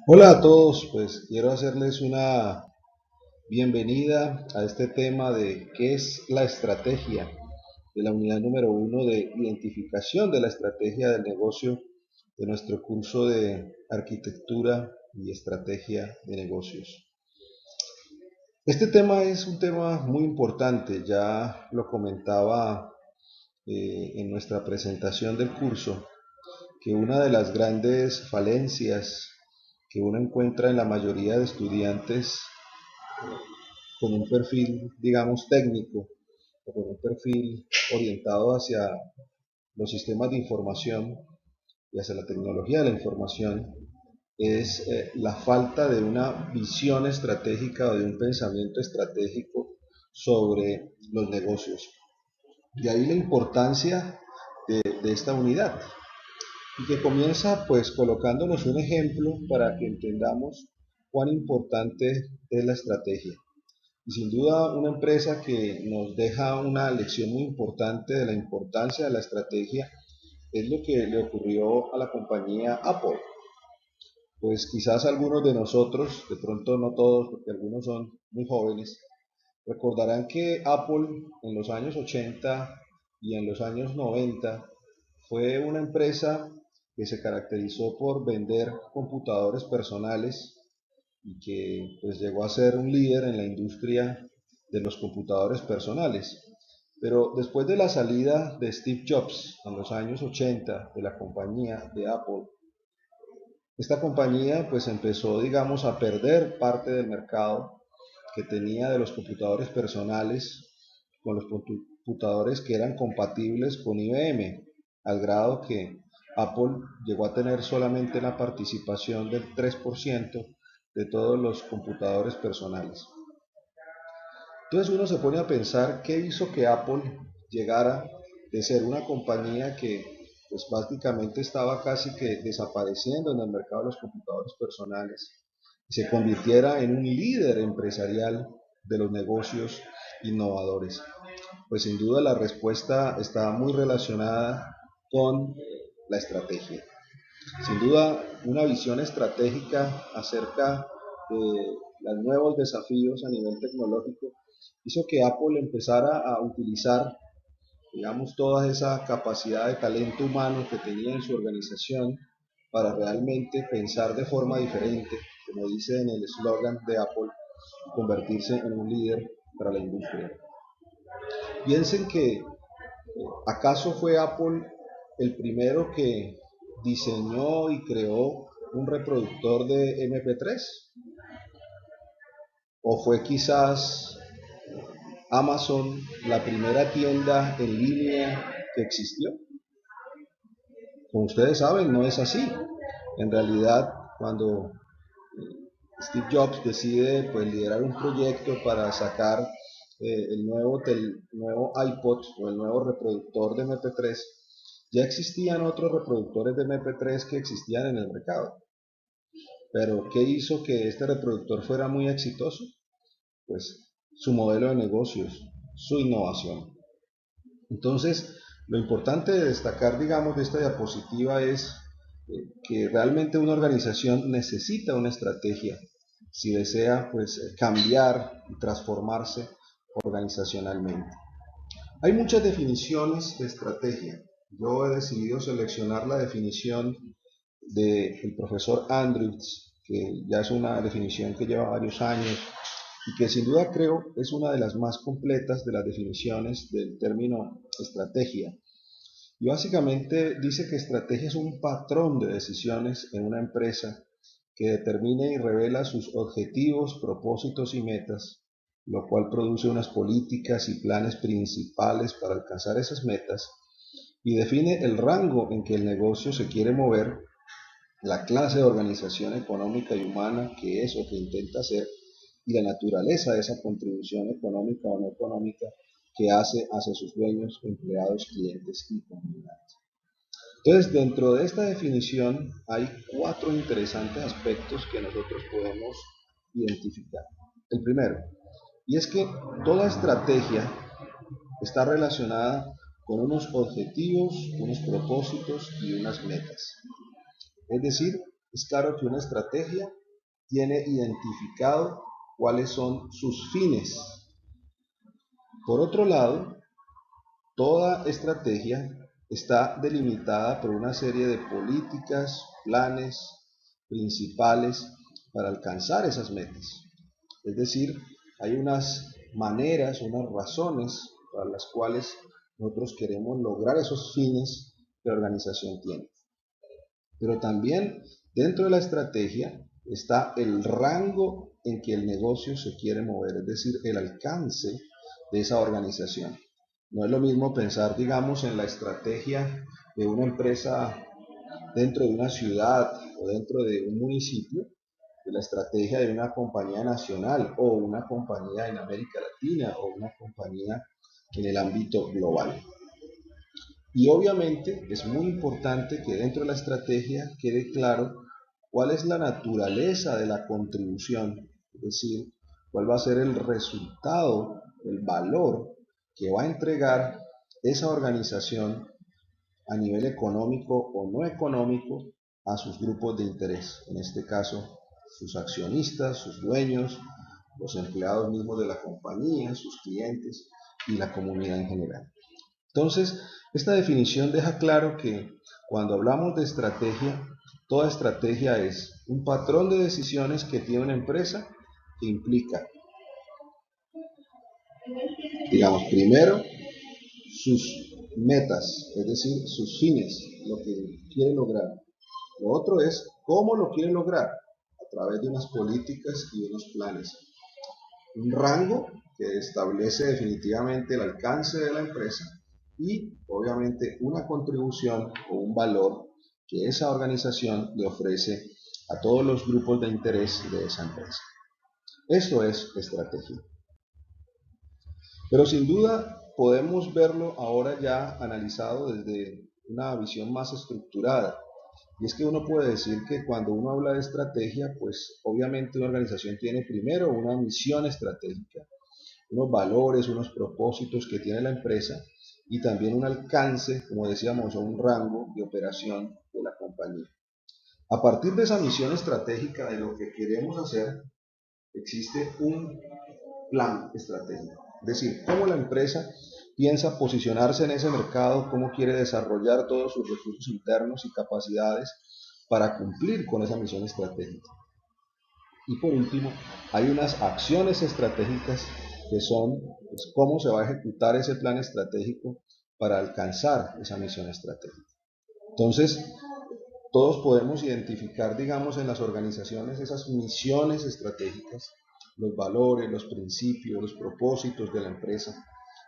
Hola a todos, pues quiero hacerles una bienvenida a este tema de qué es la estrategia de la unidad número uno de identificación de la estrategia del negocio de nuestro curso de arquitectura y estrategia de negocios. Este tema es un tema muy importante, ya lo comentaba en nuestra presentación del curso, que una de las grandes falencias que uno encuentra en la mayoría de estudiantes con un perfil, digamos, técnico o con un perfil orientado hacia los sistemas de información y hacia la tecnología de la información, es la falta de una visión estratégica o de un pensamiento estratégico sobre los negocios. De ahí la importancia de esta unidad y que comienza pues colocándonos un ejemplo para que entendamos cuán importante es la estrategia. Y sin duda una empresa que nos deja una lección muy importante de la importancia de la estrategia es lo que le ocurrió a la compañía Apple. Pues quizás algunos de nosotros, de pronto no todos, porque algunos son muy jóvenes, recordarán que Apple en los años 80 y en los años 90 fue una empresa que se caracterizó por vender computadores personales y que pues llegó a ser un líder en la industria de los computadores personales. Pero después de la salida de Steve Jobs en los años 80 de la compañía de Apple, esta compañía pues empezó, digamos, a perder parte del mercado que tenía de los computadores personales con los computadores que eran compatibles con IBM, al grado que Apple llegó a tener solamente la participación del 3% de todos los computadores personales. Entonces uno se pone a pensar qué hizo que Apple llegara de ser una compañía que pues básicamente estaba casi que desapareciendo en el mercado de los computadores personales y se convirtiera en un líder empresarial de los negocios innovadores. Pues sin duda la respuesta está muy relacionada con la estrategia. Sin duda, una visión estratégica acerca de los nuevos desafíos a nivel tecnológico hizo que Apple empezara a utilizar, digamos, toda esa capacidad de talento humano que tenía en su organización para realmente pensar de forma diferente, como dice en el eslogan de Apple, y convertirse en un líder para la industria. Piensen que ¿acaso fue Apple el primero que diseñó y creó un reproductor de MP3? ¿O fue quizás Amazon la primera tienda en línea que existió? Como ustedes saben, no es así. En realidad, cuando Steve Jobs decide pues, liderar un proyecto para sacar el nuevo iPod o el nuevo reproductor de MP3, ya existían otros reproductores de MP3 que existían en el mercado. Pero ¿qué hizo que este reproductor fuera muy exitoso? Pues su modelo de negocios, su innovación. Entonces, lo importante de destacar, digamos, de esta diapositiva es que realmente una organización necesita una estrategia si desea pues cambiar y transformarse organizacionalmente. Hay muchas definiciones de estrategia. Yo he decidido seleccionar la definición del profesor Andrews, que ya es una definición que lleva varios años y que sin duda creo es una de las más completas de las definiciones del término estrategia. Y básicamente dice que estrategia es un patrón de decisiones en una empresa que determina y revela sus objetivos, propósitos y metas, lo cual produce unas políticas y planes principales para alcanzar esas metas y define el rango en que el negocio se quiere mover, la clase de organización económica y humana que es o que intenta hacer y la naturaleza de esa contribución económica o no económica que hace hacia sus dueños, empleados, clientes y comunidades. Entonces, dentro de esta definición hay cuatro interesantes aspectos que nosotros podemos identificar. El primero, y es que toda estrategia está relacionada con unos objetivos, unos propósitos y unas metas. Es decir, es claro que una estrategia tiene identificado cuáles son sus fines. Por otro lado, toda estrategia está delimitada por una serie de políticas, planes principales para alcanzar esas metas. Es decir, hay unas maneras, unas razones para las cuales nosotros queremos lograr esos fines que la organización tiene. Pero también dentro de la estrategia está el rango en que el negocio se quiere mover, es decir, el alcance de esa organización. No es lo mismo pensar, digamos, en la estrategia de una empresa dentro de una ciudad o dentro de un municipio, de la estrategia de una compañía nacional o una compañía en América Latina o una compañía en el ámbito global. Y obviamente es muy importante que dentro de la estrategia quede claro cuál es la naturaleza de la contribución, es decir, cuál va a ser el resultado, el valor que va a entregar esa organización a nivel económico o no económico a sus grupos de interés, en este caso sus accionistas, sus dueños, los empleados mismos de la compañía, sus clientes y la comunidad en general. Entonces, esta definición deja claro que cuando hablamos de estrategia, toda estrategia es un patrón de decisiones que tiene una empresa que implica, digamos, primero sus metas, es decir, sus fines, lo que quiere lograr. Lo otro es cómo lo quiere lograr, a través de unas políticas y unos planes. Un rango que establece definitivamente el alcance de la empresa y obviamente una contribución o un valor que esa organización le ofrece a todos los grupos de interés de esa empresa. Eso es estrategia. Pero sin duda podemos verlo ahora ya analizado desde una visión más estructurada. Y es que uno puede decir que cuando uno habla de estrategia, pues obviamente una organización tiene primero una misión estratégica, unos valores, unos propósitos que tiene la empresa y también un alcance, como decíamos, o un rango de operación de la compañía. A partir de esa misión estratégica de lo que queremos hacer, existe un plan estratégico. Es decir, cómo la empresa piensa posicionarse en ese mercado, cómo quiere desarrollar todos sus recursos internos y capacidades para cumplir con esa misión estratégica. Y por último, hay unas acciones estratégicas que son pues, cómo se va a ejecutar ese plan estratégico para alcanzar esa misión estratégica. Entonces, todos podemos identificar, digamos, en las organizaciones esas misiones estratégicas, los valores, los principios, los propósitos de la empresa.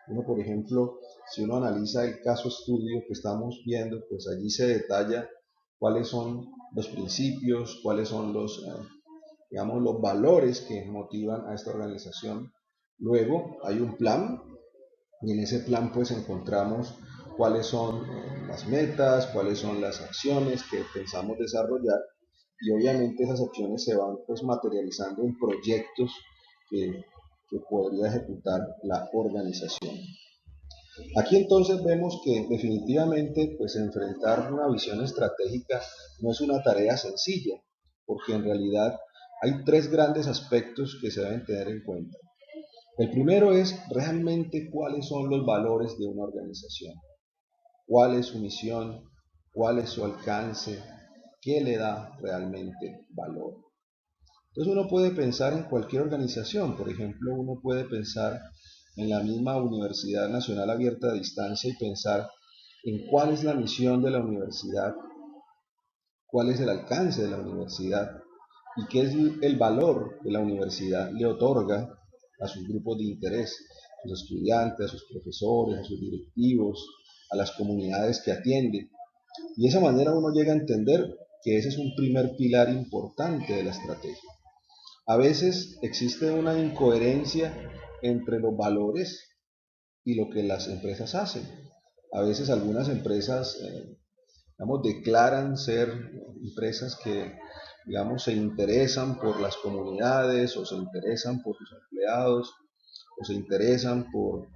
Uno, por ejemplo, si uno analiza el caso estudio que estamos viendo, pues allí se detalla cuáles son los principios, cuáles son digamos, los valores que motivan a esta organización. Luego hay un plan y en ese plan pues encontramos cuáles son las metas, cuáles son las acciones que pensamos desarrollar y obviamente esas acciones se van pues materializando en proyectos que podría ejecutar la organización. Aquí entonces vemos que definitivamente pues enfrentar una visión estratégica no es una tarea sencilla, porque en realidad hay tres grandes aspectos que se deben tener en cuenta. El primero es realmente cuáles son los valores de una organización, cuál es su misión, cuál es su alcance, qué le da realmente valor. Entonces uno puede pensar en cualquier organización, por ejemplo, uno puede pensar en la misma Universidad Nacional Abierta a Distancia y pensar en cuál es la misión de la universidad, cuál es el alcance de la universidad y qué es el valor que la universidad le otorga a sus grupos de interés, a sus estudiantes, a sus profesores, a sus directivos, a las comunidades que atiende. Y de esa manera uno llega a entender que ese es un primer pilar importante de la estrategia. A veces existe una incoherencia entre los valores y lo que las empresas hacen. A veces algunas empresas, digamos, declaran ser empresas que, digamos, se interesan por las comunidades o se interesan por sus empleados o se interesan por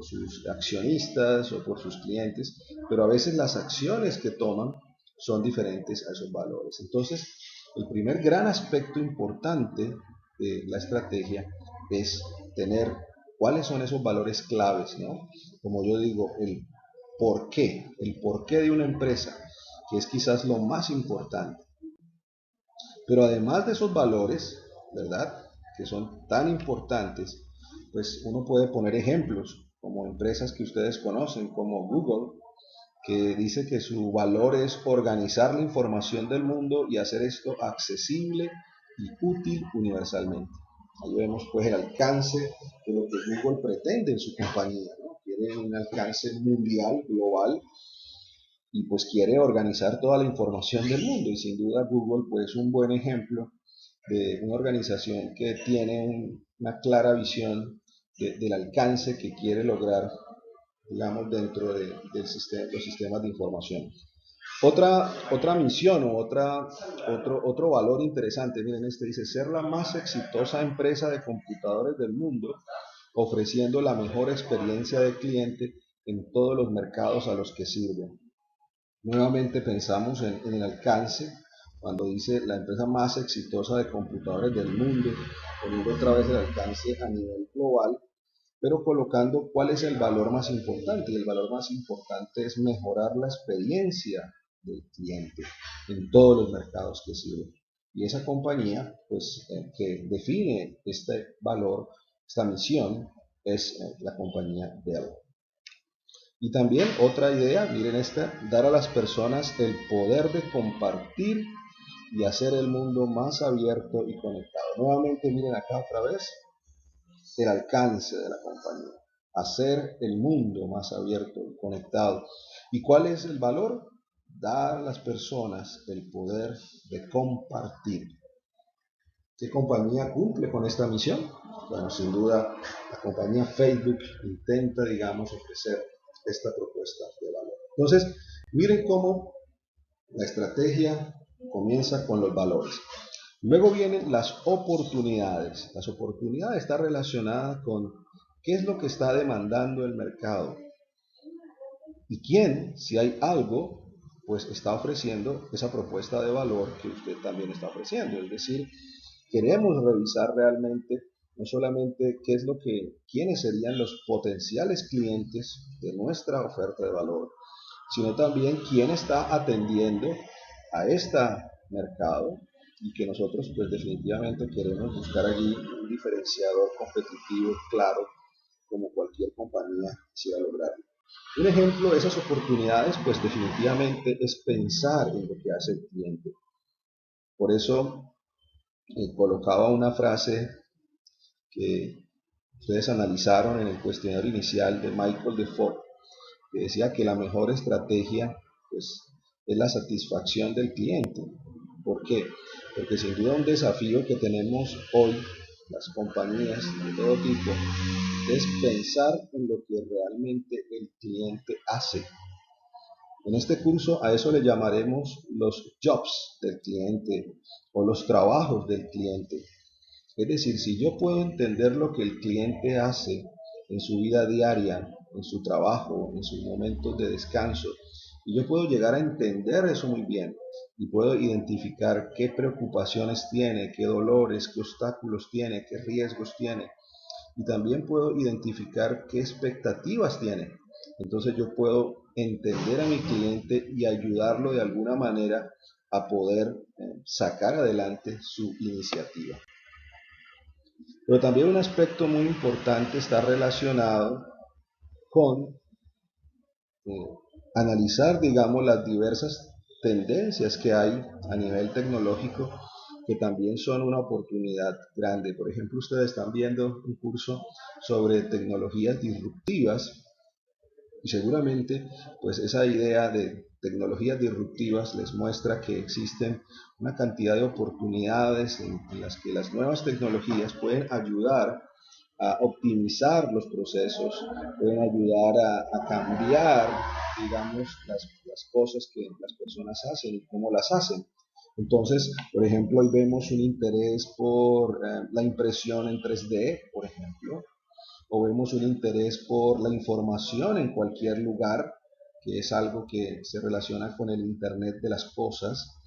sus accionistas o por sus clientes, pero a veces las acciones que toman son diferentes a esos valores. Entonces, el primer gran aspecto importante de la estrategia es tener cuáles son esos valores claves, ¿no? Como yo digo, el porqué de una empresa, que es quizás lo más importante. Pero además de esos valores, ¿verdad? Que son tan importantes, pues uno puede poner ejemplos, como empresas que ustedes conocen, como Google, que dice que su valor es organizar la información del mundo y hacer esto accesible y útil universalmente. Ahí vemos pues el alcance de lo que Google pretende en su compañía, ¿no? Quiere un alcance mundial, global, y pues quiere organizar toda la información del mundo, y sin duda Google pues es un buen ejemplo de una organización que tiene una clara visión del alcance que quiere lograr, digamos, dentro del sistema, los sistemas de información. Otra misión o otro valor interesante, miren, este dice: ser la más exitosa empresa de computadores del mundo, ofreciendo la mejor experiencia de cliente en todos los mercados a los que sirven. Nuevamente pensamos en el alcance, cuando dice la empresa más exitosa de computadores del mundo, poniendo otra vez el alcance a nivel global, pero colocando cuál es el valor más importante. Y el valor más importante es mejorar la experiencia del cliente en todos los mercados que sirve. Y esa compañía, pues, que define este valor, esta misión, es la compañía Dell. Y también otra idea, miren esta: dar a las personas el poder de compartir y hacer el mundo más abierto y conectado. Nuevamente miren acá otra vez el alcance de la compañía: hacer el mundo más abierto y conectado. ¿Y cuál es el valor? Dar a las personas el poder de compartir. ¿Qué compañía cumple con esta misión? Bueno, sin duda la compañía Facebook intenta, digamos, ofrecer esta propuesta de valor. Entonces, miren cómo la estrategia comienza con los valores. Luego vienen las oportunidades. Las oportunidades están relacionadas con qué es lo que está demandando el mercado y quién, si hay algo, pues está ofreciendo esa propuesta de valor que usted también está ofreciendo. Es decir, queremos revisar realmente no solamente qué es lo que, quiénes serían los potenciales clientes de nuestra oferta de valor, sino también quién está atendiendo a este mercado, y que nosotros pues definitivamente queremos buscar allí un diferenciador competitivo claro, como cualquier compañía quisiera lograrlo. Un ejemplo de esas oportunidades pues definitivamente es pensar en lo que hace el cliente. Por eso colocaba una frase que ustedes analizaron en el cuestionario inicial de Michael Defoe, que decía que la mejor estrategia pues, es la satisfacción del cliente. ¿Por qué? Porque sin duda un desafío que tenemos hoy las compañías de todo tipo es pensar en lo que realmente el cliente hace. En este curso a eso le llamaremos los jobs del cliente o los trabajos del cliente. Es decir, si yo puedo entender lo que el cliente hace en su vida diaria, en su trabajo, en sus momentos de descanso, y yo puedo llegar a entender eso muy bien, y puedo identificar qué preocupaciones tiene, qué dolores, qué obstáculos tiene, qué riesgos tiene, y también puedo identificar qué expectativas tiene. Entonces yo puedo entender a mi cliente y ayudarlo de alguna manera a poder sacar adelante su iniciativa. Pero también un aspecto muy importante está relacionado con analizar, digamos, las diversas tendencias que hay a nivel tecnológico, que también son una oportunidad grande. Por ejemplo, ustedes están viendo un curso sobre tecnologías disruptivas, y seguramente pues esa idea de tecnologías disruptivas les muestra que existen una cantidad de oportunidades en las que las nuevas tecnologías pueden ayudar a optimizar los procesos, pueden ayudar a cambiar, digamos, las cosas que las personas hacen y cómo las hacen. Entonces, por ejemplo, hoy vemos un interés por la impresión en 3D, por ejemplo, o vemos un interés por la información en cualquier lugar, que es algo que se relaciona con el Internet de las cosas,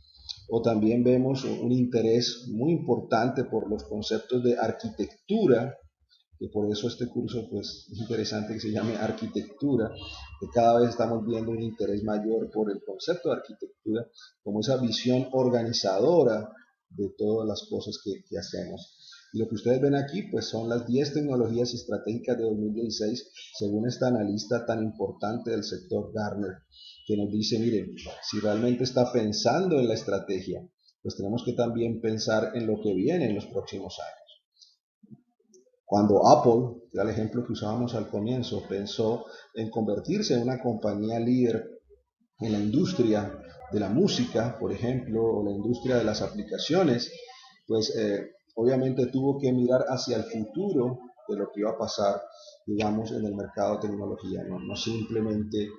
o también vemos un interés muy importante por los conceptos de arquitectura, que por eso este curso pues, es interesante que se llame arquitectura, que cada vez estamos viendo un interés mayor por el concepto de arquitectura como esa visión organizadora de todas las cosas que hacemos. Y lo que ustedes ven aquí pues son las 10 tecnologías estratégicas de 2016 según esta analista tan importante del sector Gartner, que nos dice, miren, si realmente está pensando en la estrategia, pues tenemos que también pensar en lo que viene en los próximos años. Cuando Apple, que era el ejemplo que usábamos al comienzo, pensó en convertirse en una compañía líder en la industria de la música, por ejemplo, o la industria de las aplicaciones, pues obviamente tuvo que mirar hacia el futuro de lo que iba a pasar, digamos, en el mercado de tecnología. No simplemente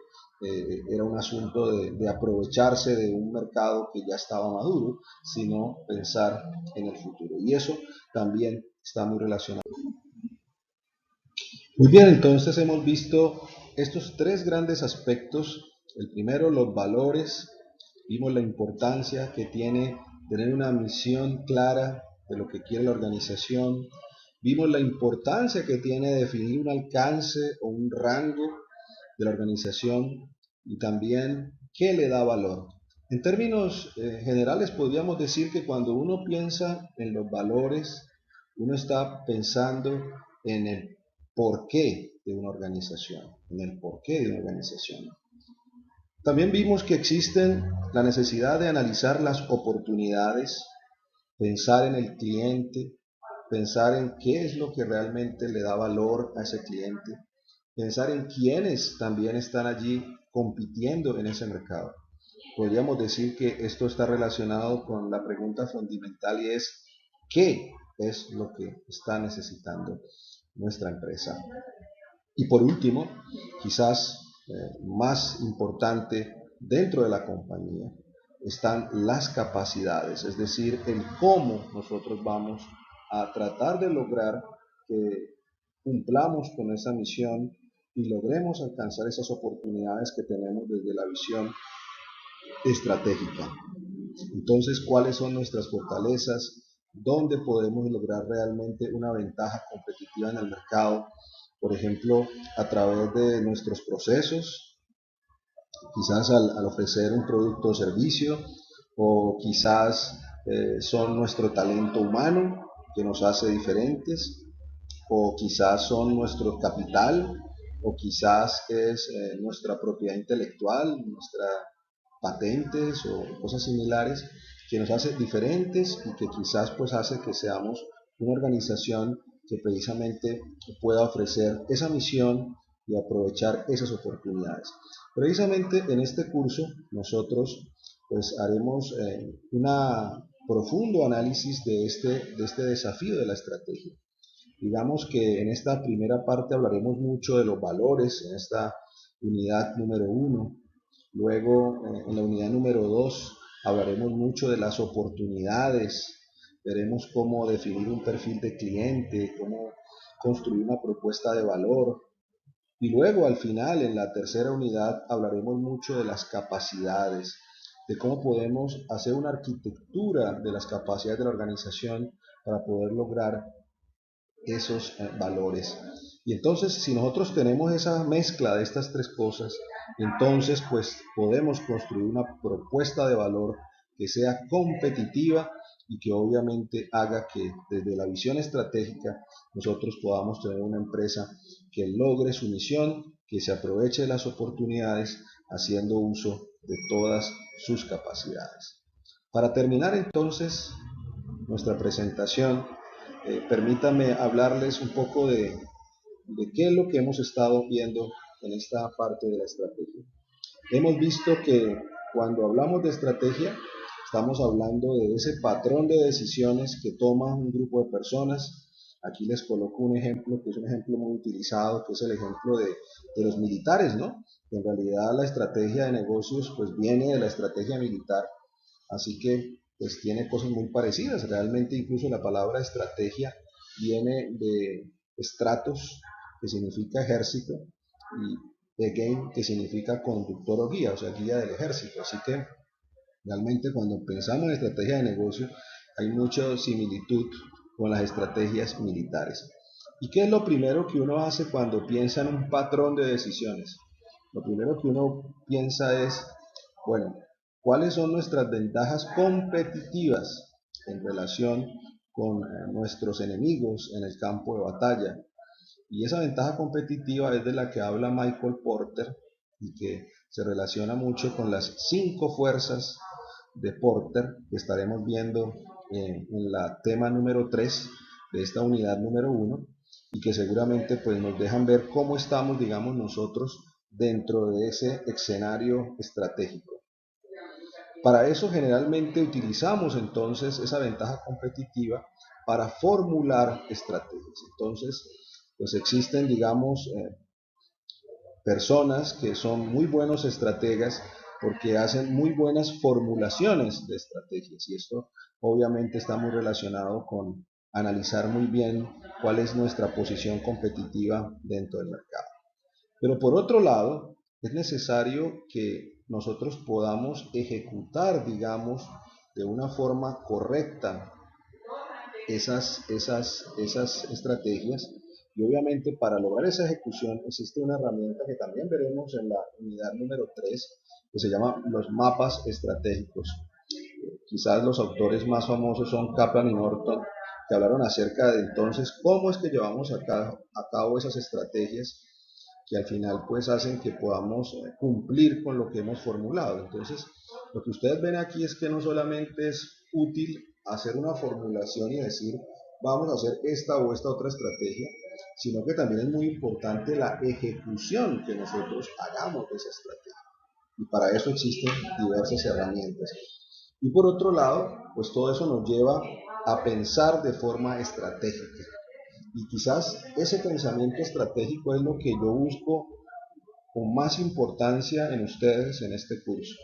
era un asunto de aprovecharse de un mercado que ya estaba maduro, sino pensar en el futuro. Y eso también está muy relacionado. Muy bien, entonces hemos visto estos tres grandes aspectos. El primero, los valores. Vimos la importancia que tiene tener una misión clara de lo que quiere la organización. Vimos la importancia que tiene definir un alcance o un rango de la organización y también qué le da valor. En términos generales, podríamos decir que cuando uno piensa en los valores, uno está pensando en el porqué de una organización, en el porqué de una organización. También vimos que existen la necesidad de analizar las oportunidades, pensar en el cliente, pensar en qué es lo que realmente le da valor a ese cliente, pensar en quiénes también están allí compitiendo en ese mercado. Podríamos decir que esto está relacionado con la pregunta fundamental y es ¿qué es lo que está necesitando nuestra empresa? Y por último, quizás más importante dentro de la compañía, están las capacidades, es decir, el cómo nosotros vamos a tratar de lograr que cumplamos con esa misión y logremos alcanzar esas oportunidades que tenemos desde la visión estratégica. Entonces, ¿cuáles son nuestras fortalezas? ¿Dónde podemos lograr realmente una ventaja competitiva en el mercado? Por ejemplo, a través de nuestros procesos, quizás al ofrecer un producto o servicio, o quizás son nuestro talento humano que nos hace diferentes, o quizás son nuestro capital, o quizás es nuestra propiedad intelectual, nuestras patentes o cosas similares que nos hace diferentes y que quizás pues hace que seamos una organización que precisamente pueda ofrecer esa misión y aprovechar esas oportunidades. Precisamente en este curso nosotros pues haremos un profundo análisis de este desafío de la estrategia. Digamos que en esta primera parte hablaremos mucho de los valores, en esta unidad número 1. Luego, en la unidad número 2, hablaremos mucho de las oportunidades. Veremos cómo definir un perfil de cliente, cómo construir una propuesta de valor. Y luego, al final, en la tercera unidad, hablaremos mucho de las capacidades, de cómo podemos hacer una arquitectura de las capacidades de la organización para poder lograr esos valores. Y entonces, si nosotros tenemos esa mezcla de estas tres cosas, entonces pues podemos construir una propuesta de valor que sea competitiva y que obviamente haga que desde la visión estratégica nosotros podamos tener una empresa que logre su misión, que se aproveche de las oportunidades haciendo uso de todas sus capacidades. Para terminar entonces nuestra presentación, permítame hablarles un poco de qué es lo que hemos estado viendo en esta parte de la estrategia. Hemos visto que cuando hablamos de estrategia, estamos hablando de ese patrón de decisiones que toma un grupo de personas. Aquí les coloco un ejemplo, que es un ejemplo muy utilizado, que es el ejemplo de los militares, ¿no? En realidad la estrategia de negocios pues viene de la estrategia militar, así que pues tiene cosas muy parecidas. Realmente incluso la palabra estrategia viene de estratos, que significa ejército, y again, que significa conductor o guía, o sea, guía del ejército. Así que realmente cuando pensamos en estrategia de negocio hay mucha similitud con las estrategias militares. ¿Y qué es lo primero que uno hace cuando piensa en un patrón de decisiones? Lo primero que uno piensa es, bueno, ¿cuáles son nuestras ventajas competitivas en relación con nuestros enemigos en el campo de batalla? Y esa ventaja competitiva es de la que habla Michael Porter y que se relaciona mucho con las 5 fuerzas de Porter que estaremos viendo en la tema número 3 de esta unidad número 1 y que seguramente pues nos dejan ver cómo estamos, digamos, nosotros dentro de ese escenario estratégico. Para eso generalmente utilizamos entonces esa ventaja competitiva para formular estrategias. Entonces, pues existen, digamos, personas que son muy buenos estrategas porque hacen muy buenas formulaciones de estrategias y esto obviamente está muy relacionado con analizar muy bien cuál es nuestra posición competitiva dentro del mercado. Pero por otro lado, es necesario que nosotros podamos ejecutar, digamos, de una forma correcta esas estrategias y obviamente para lograr esa ejecución existe una herramienta que también veremos en la unidad número 3 que se llama los mapas estratégicos. Quizás los autores más famosos son Kaplan y Norton, que hablaron acerca de entonces cómo es que llevamos a cabo esas estrategias que al final pues hacen que podamos cumplir con lo que hemos formulado. Entonces, lo que ustedes ven aquí es que no solamente es útil hacer una formulación y decir vamos a hacer esta o esta otra estrategia, sino que también es muy importante la ejecución que nosotros hagamos de esa estrategia. Y para eso existen diversas herramientas. Y por otro lado, pues todo eso nos lleva a pensar de forma estratégica. Y quizás ese pensamiento estratégico es lo que yo busco con más importancia en ustedes en este curso.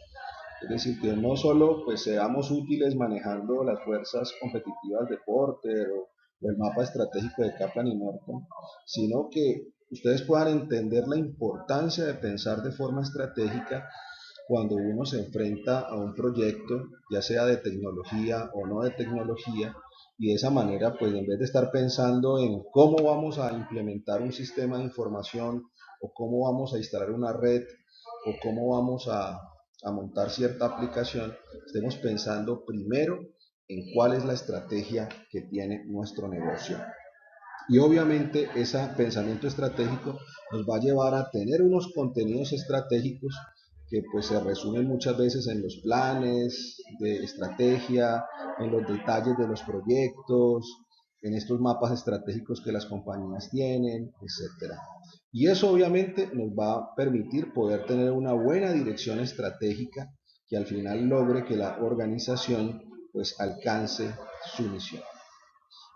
Es decir, que no solo pues seamos útiles manejando las fuerzas competitivas de Porter o el mapa estratégico de Kaplan y Norton, sino que ustedes puedan entender la importancia de pensar de forma estratégica cuando uno se enfrenta a un proyecto, ya sea de tecnología o no de tecnología, y de esa manera, pues en vez de estar pensando en cómo vamos a implementar un sistema de información o cómo vamos a instalar una red o cómo vamos a montar cierta aplicación, estemos pensando primero en cuál es la estrategia que tiene nuestro negocio. Y obviamente ese pensamiento estratégico nos va a llevar a tener unos contenidos estratégicos que pues se resumen muchas veces en los planes de estrategia, en los detalles de los proyectos, en estos mapas estratégicos que las compañías tienen, etcétera. Y eso obviamente nos va a permitir poder tener una buena dirección estratégica que al final logre que la organización pues alcance su misión.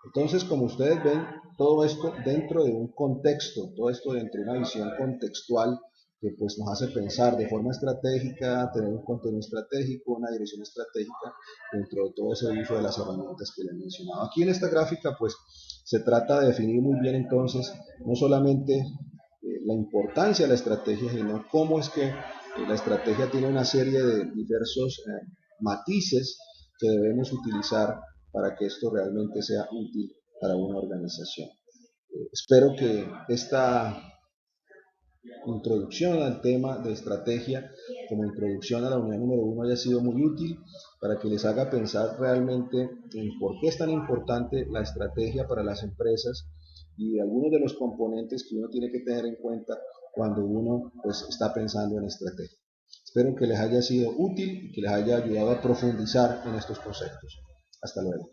Entonces, como ustedes ven, todo esto dentro de un contexto, todo esto dentro de una visión contextual que pues nos hace pensar de forma estratégica, tener un contenido estratégico, una dirección estratégica dentro de todo ese uso de las herramientas que les he mencionado. Aquí en esta gráfica pues se trata de definir muy bien entonces no solamente la importancia de la estrategia, sino cómo es que la estrategia tiene una serie de diversos matices que debemos utilizar para que esto realmente sea útil para una organización. Espero que esta introducción al tema de estrategia como introducción a la unidad número 1 haya sido muy útil para que les haga pensar realmente en por qué es tan importante la estrategia para las empresas y algunos de los componentes que uno tiene que tener en cuenta cuando uno pues, está pensando en estrategia. Espero que les haya sido útil y que les haya ayudado a profundizar en estos conceptos. Hasta luego.